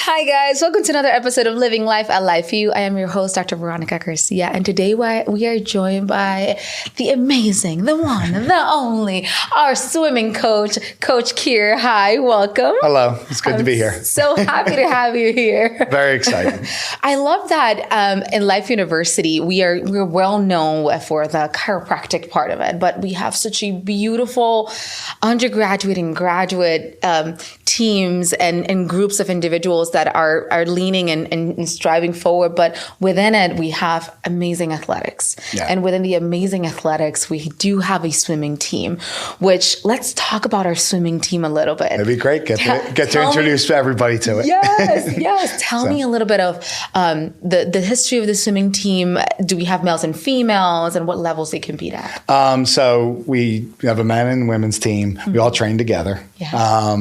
Hi guys, welcome to another episode of Living Life at Life View. I am your host, Dr. Veronica Garcia, and today we are joined by the amazing, the one, the only, our swimming coach, Coach Keer. Hi, welcome. Hello, it's good to be here. So happy to have you here. Very excited. I love that in Life University, we're well known for the chiropractic part of it, but we have such a beautiful undergraduate and graduate teams and groups of individuals that are leaning and striving forward. But within it, we have amazing athletics. Yeah. And within the amazing athletics, we do have a swimming team, which let's talk about our swimming team a little bit. That'd be great. Get to introduce everybody to it. Yes. Tell me a little bit of the history of the swimming team. Do we have males and females, and what levels they compete at? So we have a men and women's team. Mm-hmm. We all train together. Yeah.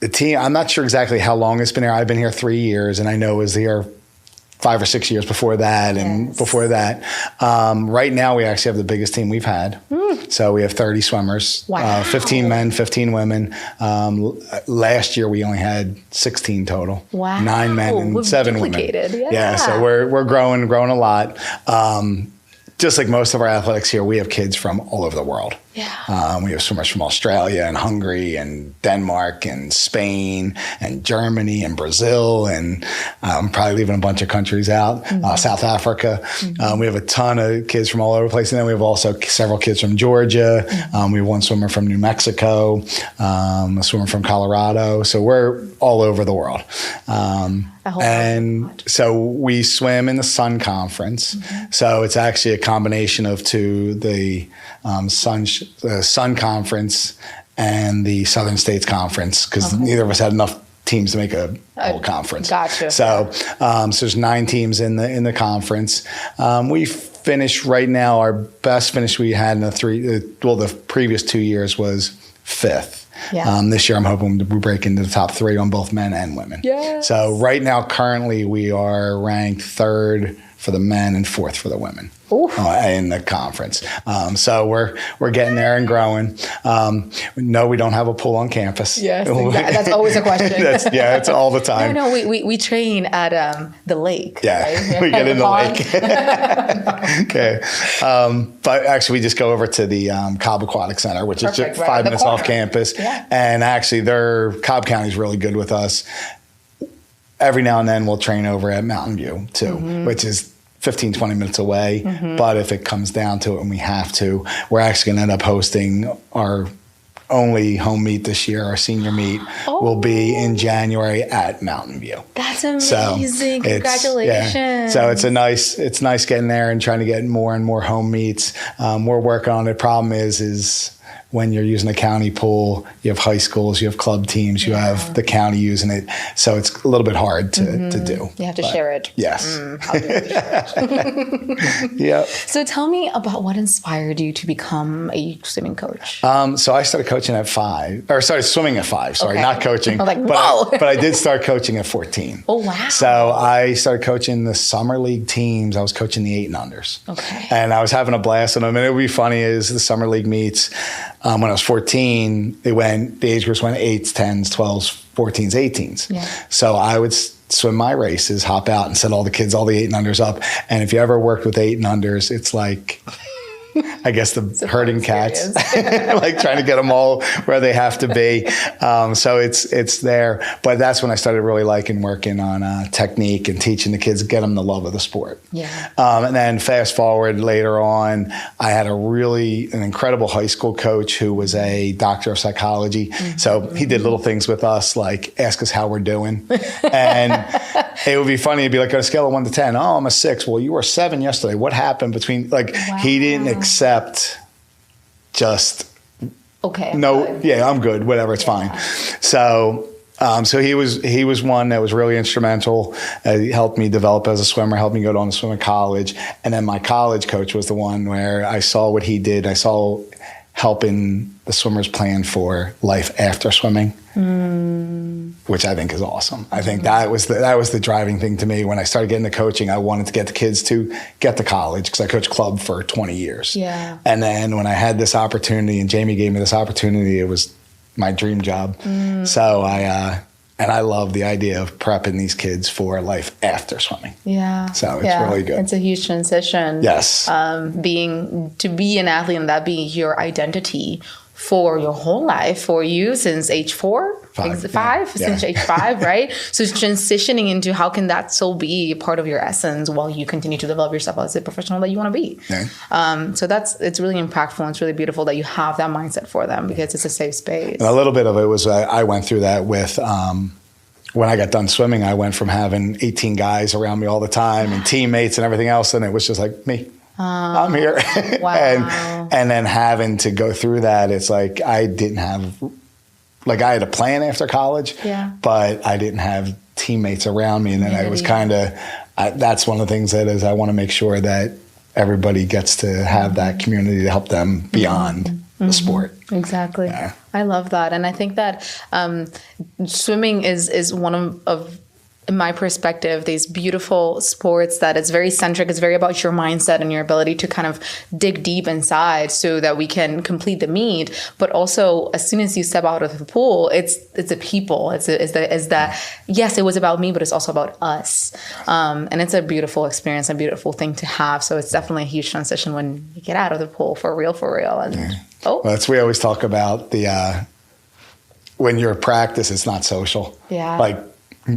The team, I'm not sure exactly how long it's been here. I've been here 3 years, and I know it was here 5 or 6 years before that. And before that, right now we actually have the biggest team we've had. So we have 30 swimmers, 15 men, 15 women. Last year we only had 16 total. Wow. 9 men and 7 women. Yeah. So we're growing a lot. Just like most of our athletics here, we have kids from all over the world. Yeah. We have swimmers from Australia and Hungary and Denmark and Spain and Germany and Brazil and probably leaving a bunch of countries out, South Africa. Mm-hmm. We have a ton of kids from all over the place. And then we have also several kids from Georgia. Mm-hmm. We have one swimmer from New Mexico, a swimmer from Colorado. So we're all over the world. And so we swim in the Sun Conference. Mm-hmm. So it's actually a combination of two, the Sun Conference and the Southern States Conference, because neither of us had enough teams to make a whole conference. Gotcha. So, there's 9 teams in the conference. We finished right now, our best finish we had in the previous 2 years was 5th. Yeah. This year, I'm hoping we break into the top 3 on both men and women. Yes. So right now, currently, we are ranked 3rd for the men and 4th for the women in the conference. So we're getting there and growing. No, we don't have a pool on campus. Yes, that's always a question. It's all the time. No, we train at the lake. Yeah, right? We get in the lake. Okay. But actually, we just go over to the Cobb Aquatic Center, which is just 5 minutes off campus. Yeah. And actually, Cobb County is really good with us. Every now and then, we'll train over at Mountain View, too, which is 15, 20 minutes away. Mm-hmm. But if it comes down to it and we have to, we're actually going to end up hosting our only home meet this year. Our senior meet will be in January at Mountain View. That's amazing. So congratulations. So it's nice getting there and trying to get more and more home meets. We're working on it. Problem is when you're using a county pool, you have high schools, you have club teams, you have the county using it. So it's a little bit hard to do. You have to share it. Yes. How dare you share it? Yeah. So tell me about what inspired you to become a swimming coach. So I started coaching at 5, or started swimming at 5. Sorry, not coaching. I'm like, whoa. But I did start coaching at 14. Oh, wow. So I started coaching the summer league teams. I was coaching the 8 and unders. Okay. And I was having a blast with them. And it would be funny is the summer league meets. When I was 14, the age groups went 8s, 10s, 12s, 14s, 18s. Yeah. So I would swim my races, hop out and set all the 8 and unders up. And if you ever worked with 8 and unders, it's like, I guess the herding cats, like trying to get them all where they have to be. So it's there. But that's when I started really liking working on technique and teaching the kids, get them the love of the sport. Yeah. And then fast forward later on, I had an incredible high school coach who was a doctor of psychology. Mm-hmm. So he did little things with us, like ask us how we're doing. And it would be funny. It'd be like on a scale of 1 to 10. Oh, I'm a 6. Well, you were 7 yesterday. What happened between, he didn't accept just I'm good, whatever, it's fine. So he was one that was really instrumental. He helped me develop as a swimmer, helped me go on to swim in college. And then my college coach was the one where I saw what he did. I saw helping the swimmers plan for life after swimming, which I think is awesome. I think that was the driving thing to me. When I started getting the coaching, I wanted to get the kids to get to college because I coached club for 20 years. Yeah. And then when I had this opportunity and Jamie gave me this opportunity, it was my dream job. So And I love the idea of prepping these kids for life after swimming. Yeah. So it's really good. It's a huge transition. Yes. To be an athlete and that be your identity for your whole life, for you since age 4? Since age 5, right? So it's transitioning into how can that still be part of your essence while you continue to develop yourself as a professional that you want to be. Yeah. So it's really impactful and it's really beautiful that you have that mindset for them because it's a safe space. And a little bit of it was I went through that with when I got done swimming. I went from having 18 guys around me all the time and teammates and everything else, and it was just like me. I'm here. Wow. and then having to go through that, it's like I didn't have, like I had a plan after college, but I didn't have teammates around me. And then I was kind of, that's one of the things that is I want to make sure that everybody gets to have that community to help them beyond the sport. Exactly. Yeah. I love that. And I think that swimming is one of in my perspective, these beautiful sports that it's very centric. It's very about your mindset and your ability to kind of dig deep inside so that we can complete the meet. But also, as soon as you step out of the pool, it's the people. It's that yes, it was about me, but it's also about us. And it's a beautiful experience, a beautiful thing to have. So it's definitely a huge transition when you get out of the pool for real. And well, that's we always talk about the when you're at practice, it's not social. Yeah, like.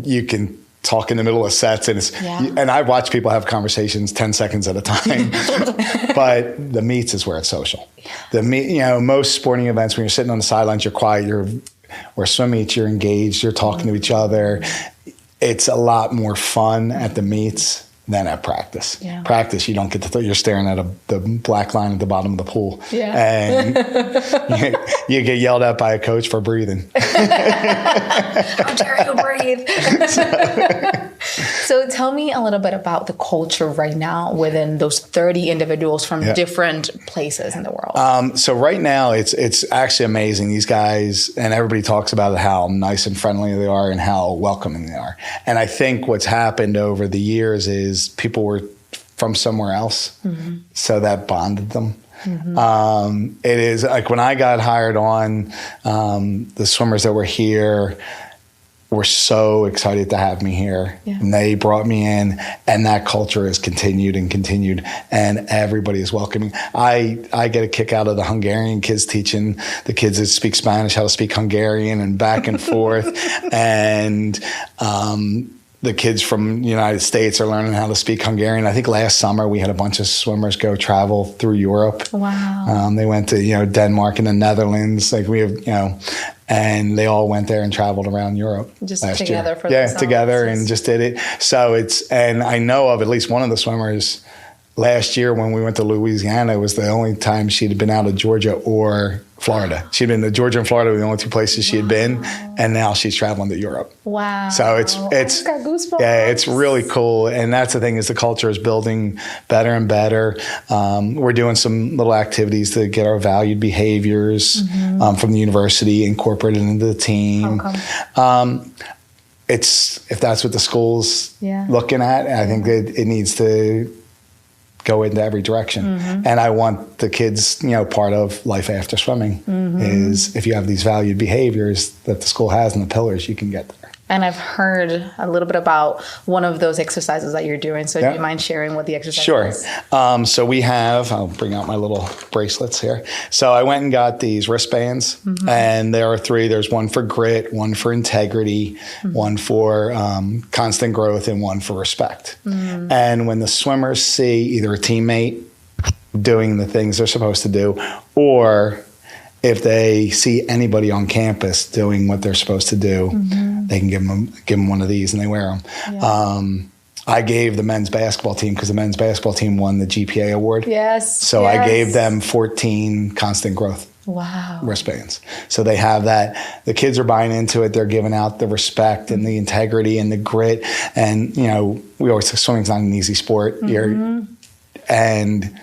You can talk in the middle of sets and I watch people have conversations 10 seconds at a time, but the meets is where it's social. The meet, most sporting events, when you're sitting on the sidelines, you're quiet, or swim meets, you're engaged, you're talking to each other. It's a lot more fun at the meets than at practice. Yeah. Practice, you don't get to, you're staring at the black line at the bottom of the pool. Yeah. And you get yelled at by a coach for breathing. How dare you breathe? So tell me a little bit about the culture right now within those 30 individuals from different places in the world. So right now it's actually amazing. These guys, and everybody talks about how nice and friendly they are and how welcoming they are. And I think what's happened over the years is people were from somewhere else, so that bonded them. It is like when I got hired on, the swimmers that were here were so excited to have me here. Yeah. And they brought me in, and that culture has continued, and everybody is welcoming. I get a kick out of the Hungarian kids teaching the kids that speak Spanish how to speak Hungarian and back and forth. And the kids from the United States are learning how to speak Hungarian. I think last summer we had a bunch of swimmers go travel through Europe. Wow. They went to, Denmark and the Netherlands. Like we have, and they all went there and traveled around Europe just last together year. For themselves. Together and just did it. So and I know of at least one of the swimmers last year when we went to Louisiana. It was the only time she'd been out of Georgia or Florida. She'd been to Georgia and Florida were the only two places she had been, and now she's traveling to Europe. Wow! So it's got goosebumps. It's really cool, and that's the thing is the culture is building better and better. We're doing some little activities to get our valued behaviors from the university incorporated into the team. How come? It's if that's what the school's looking at, I think that it needs to go into every direction. And I want the kids, part of life after swimming is if you have these valued behaviors that the school has and the pillars, you can get there. And I've heard a little bit about one of those exercises that you're doing. So do you mind sharing what the exercise is? Sure. So we have, I'll bring out my little bracelets here. So I went and got these wristbands, and there are 3. There's one for grit, one for integrity, one for constant growth, and one for respect. And when the swimmers see either a teammate doing the things they're supposed to do, or if they see anybody on campus doing what they're supposed to do, they can give them one of these and they wear them. Yeah. I gave the men's basketball team, because the men's basketball team won the GPA award. Yes. So I gave them 14 constant growth wristbands. So they have that. The kids are buying into it. They're giving out the respect and the integrity and the grit. And, we always say swimming's not an easy sport. And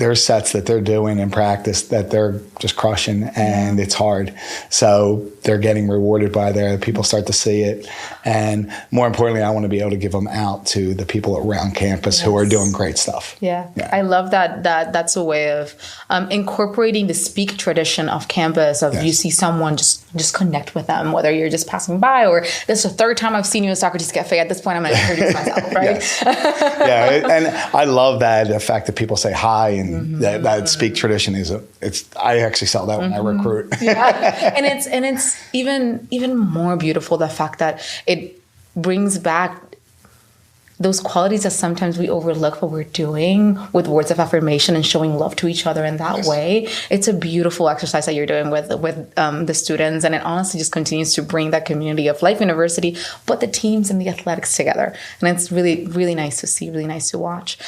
there's sets that they're doing in practice that they're just crushing, and it's hard. So they're getting rewarded by there. People start to see it. And more importantly, I want to be able to give them out to the people around campus who are doing great stuff. Yeah. I love that's a way of incorporating the speak tradition of campus, of you see someone, just connect with them, whether you're just passing by or this is the third time I've seen you in Socrates Cafe. At this point, I'm going to introduce myself, right? And I love that, the fact that people say hi, and that speak tradition I actually sell that when I recruit. And it's even more beautiful, the fact that it brings back those qualities that sometimes we overlook what we're doing with words of affirmation and showing love to each other in that way. It's a beautiful exercise that you're doing with the students. And it honestly just continues to bring that community of Life University, but the teams and the athletics together. And it's really, really nice to see, really nice to watch.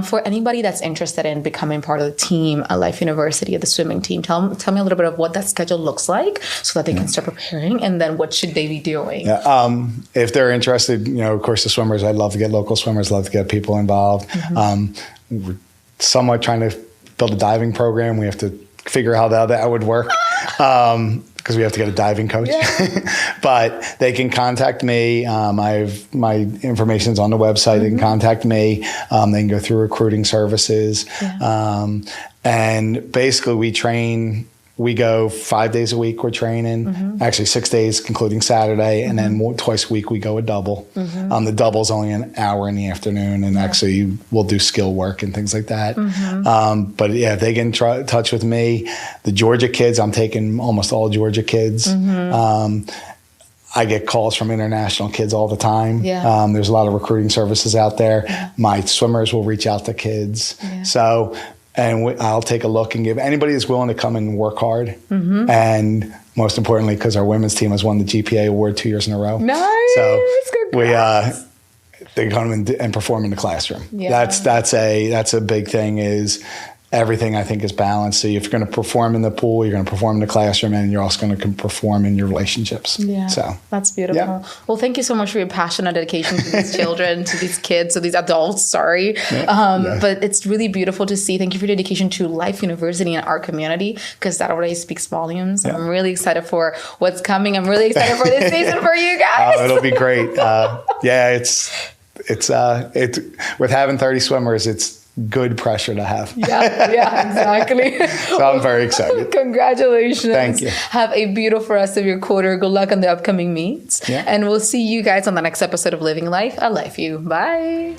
For anybody that's interested in becoming part of the team at Life University, of the swimming team, tell me a little bit of what that schedule looks like so that they can start preparing, and then what should they be doing? If they're interested, of course, the swimmers, I'd love to get local swimmers, love to get people involved. We're somewhat trying to build a diving program. We have to figure out how that would work, because we have to get a diving coach. But they can contact me. My information's on the website. They can contact me. They can go through recruiting services. And basically we go 5 days a week. We're training, actually 6 days, including Saturday. And then twice a week, we go a double. The double's only an hour in the afternoon. And actually we'll do skill work and things like that. But if they get in touch with me, the Georgia kids, I'm taking almost all Georgia kids. I get calls from international kids all the time. There's a lot of recruiting services out there. My swimmers will reach out to kids. So, and I'll take a look and give anybody that's willing to come and work hard. And most importantly, because our women's team has won the GPA award 2 years in a row. Nice. So they come and perform in the classroom. That's a big thing, is everything I think is balanced. So if you're going to perform in the pool, you're going to perform in the classroom, and you're also going to perform in your relationships. So that's beautiful. Well, thank you so much for your passion and dedication to these children, to these kids, to these adults. But it's really beautiful to see. Thank you for your dedication to Life University and our community, because that already speaks volumes. I'm really excited for what's coming. I'm really excited for this season for you guys. It'll be great. It's with having 30 swimmers, it's good pressure to have. Exactly. So I'm very excited. Congratulations. Thank you. Have a beautiful rest of your quarter. Good luck on the upcoming meets. And we'll see you guys on the next episode of Living Life at Life U. Bye.